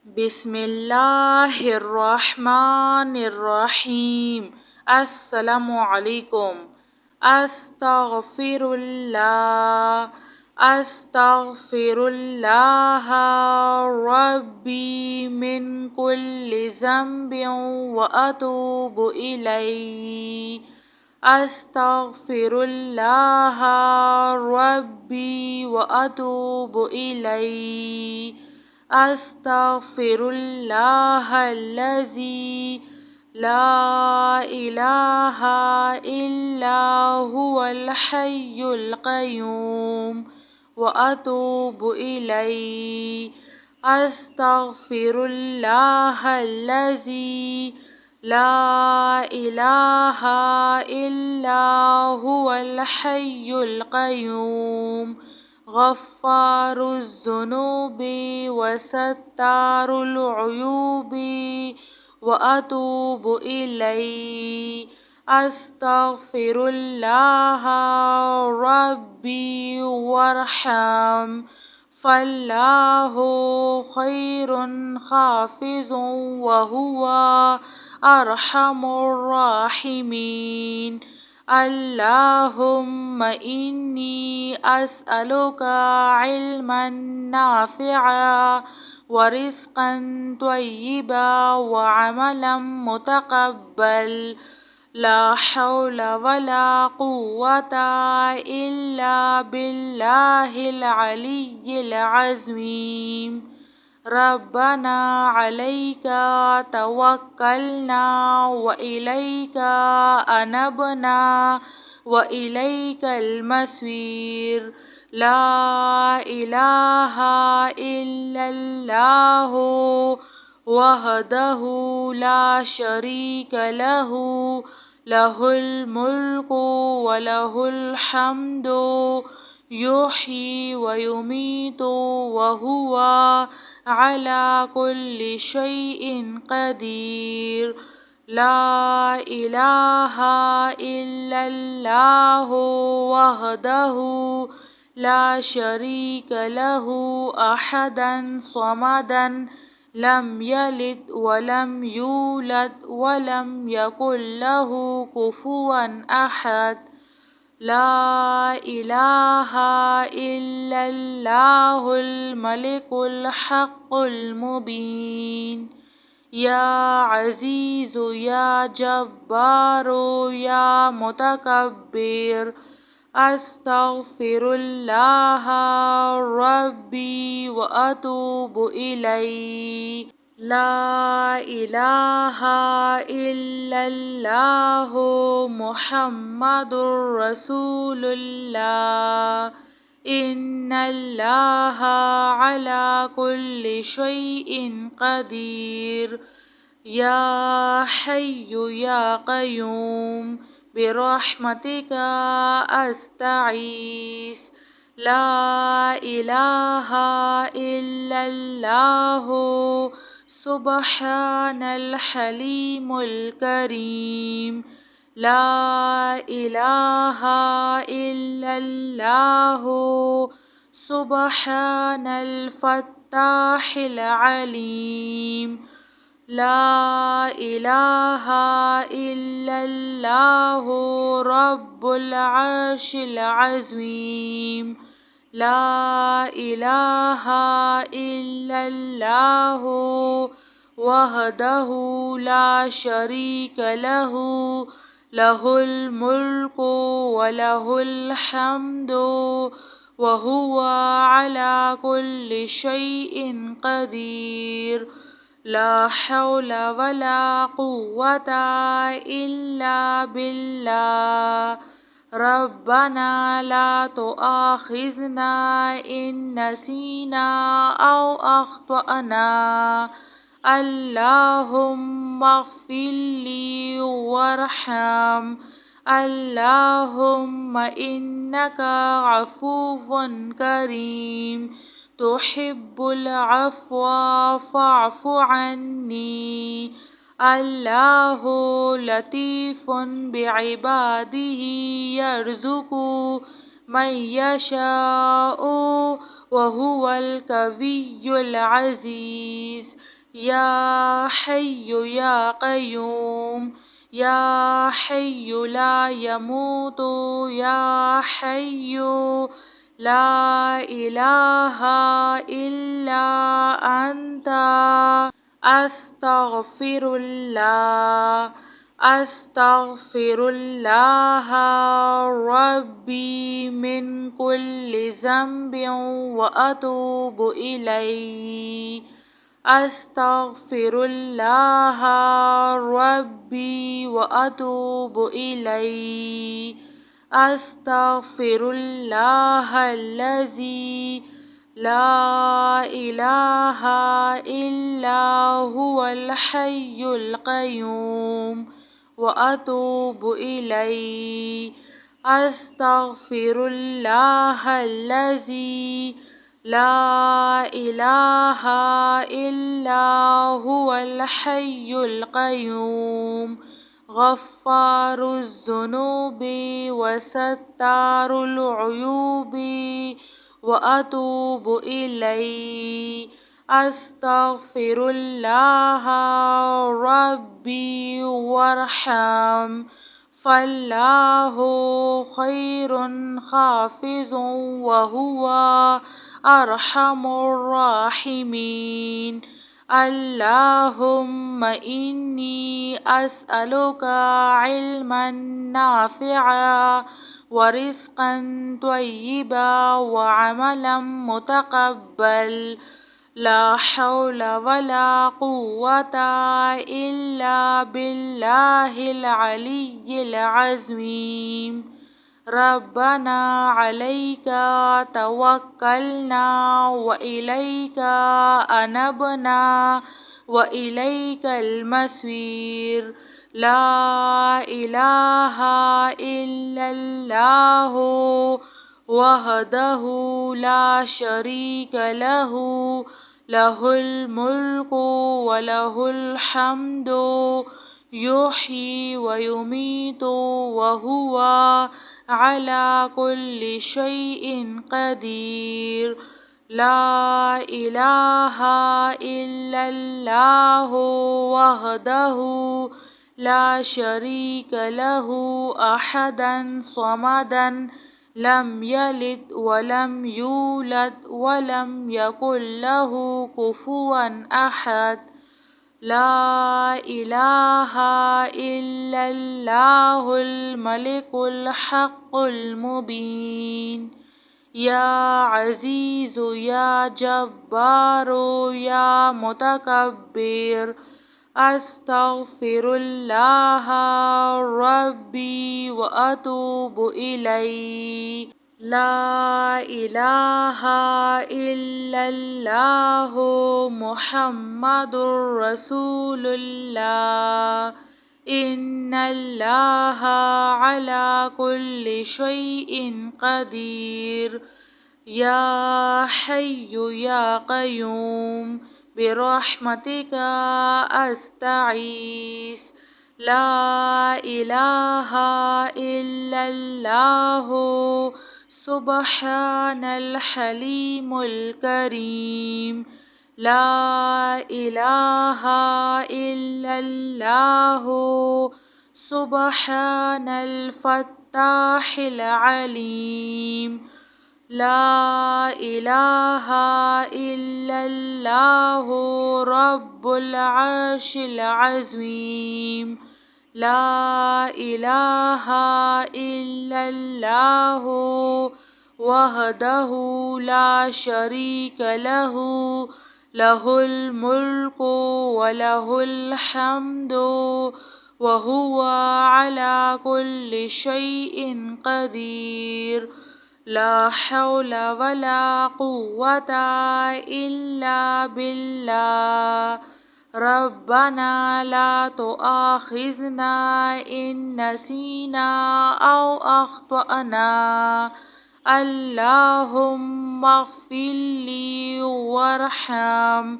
بسم اللہ الرحمن الرحیم۔ السلام علیکم۔ استغفر اللہ ربی من کل ذنب واتوب الیہ۔ استغفر اللہ ربی واتوب الیہ۔ استغفر اللہ الذی لا الہ الا هو الحی القیوم واتوب الیہ۔ استغفر اللہ الذی لا الہ الا هو الحی القیوم غفار الذنوب وستار العیوب واتوب الیہ۔ استغفر اللہ ربی وارحم فاللہ خیر حافظ وہو ارحم الراحمین۔ اللہم انی اسألک علما نافعا ورزقا طیبا وعملا متقبل۔ لا حول ولا قوة الا باللہ العلی العظیم۔ ربنا علیک توکلنا وإلیک انبنا وإلیک المصیر۔ لا الہ الا اللہ وحدہ لا شریک لہ لہ الملک ولہ الحمد یحیی ویمیت وہو علی کل شیء قدیر۔ لا الہ الا اللہ وحدہ لا شریک لہ احدا صمدا لم یلد ولم یولد ولم یکن لہ کفوا احد۔ لا الہ الا اللہ الملک الحق المبین۔ یا عزیز یا جبار یا متکبر۔ استغفر اللہ ربی واتوب الیہ۔ لا الہ الا اللہ محمد رسول اللہ۔ ان اللہ علی کل شیء قدیر۔ یا حی یا قیوم برحمتک استغیث۔ لا الہ الا اللہ سبحان الحلیم الکریم۔ لا الہ الا اللہ سبحان الفتاح العلیم۔ لا الہ الا اللہ رب العرش العظیم۔ لا الہ الا اللہ وحدہ لا شریک لہ لہ الملک ولہ الحمد وہو علی کل شیء قدیر۔ لا حول ولا قوة الا باللہ۔ ربنا لا تؤاخذنا ان نسینا او اخطأنا۔ اللہم اغفر لی وارحم۔ اللہم انک عفو کریم تحب العفو فاعف عنی۔ اللہ لطیف بعبادہ یرزق من یشاء وہو القوی العزیز۔ يا حي يا قيوم يا حي لا يموت يا حي لا إله إلا أنت أستغفر الله أستغفر الله ربي من كل ذنب وأتوب إليه أستغفر الله ربي وأتوب إليه أستغفر الله الذي لا إله إلا هو الحي القيوم وأتوب إليه أستغفر الله الذي لا إله إلا هو الحي القيوم غفار الذنوب وستار العيوب وأتوب إليه أستغفر الله ربي وارحم فالله خير حافظ وهو أرحم الراحمين اللهم إني أسألك علما نافعا ورزقا طيبا وعملا متقبل لا حول ولا قوة إلا بالله العلي العظيم ربنا عليك توكلنا وإليك أنبنا وإليك المصير لا إله إلا الله وحده لا شريك له له الملك وله الحمد يحيي ويميت وهو على كل شيء قدير لا إله إلا الله وحده لا شريك له أحدا صمدا لم يلد ولم يولد ولم يكن له كفوا أحد لا إله إلا الله الملك الحق المبين يا عزيز يا جبار يا متكبر أستغفر الله ربي وأتوب إليه لا إله إلا الله محمد رسول الله إن الله على كل شيء قدير يا حي يا قيوم برحمتك أستغيث لا إله إلا الله سبحان الحليم الكريم لا إله إلا الله سبحان الفتاح العليم لا إله إلا الله رب العرش العظيم لا إله إلا الله وحده لا شريك له له الملك وله الحمد وهو على كل شيء قدير لا حول ولا قوة إلا بالله ربنا لا تؤاخذنا إن نسينا أو أخطأنا اللهم اغفر لي وارحم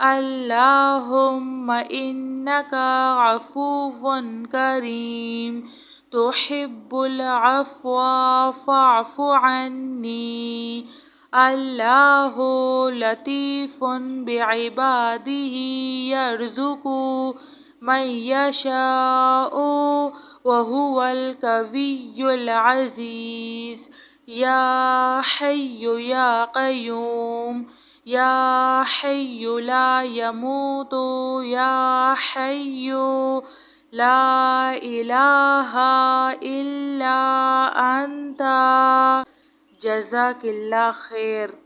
اللهم إنك عفو كريم تحب العفو فاعف عني اللہ لطیف بعباده یرزق من یشاء وهو القوی العزیز یا حی یا قیوم یا حی لا یموت یا حی لا الہ الا انت جزاک اللہ خیر.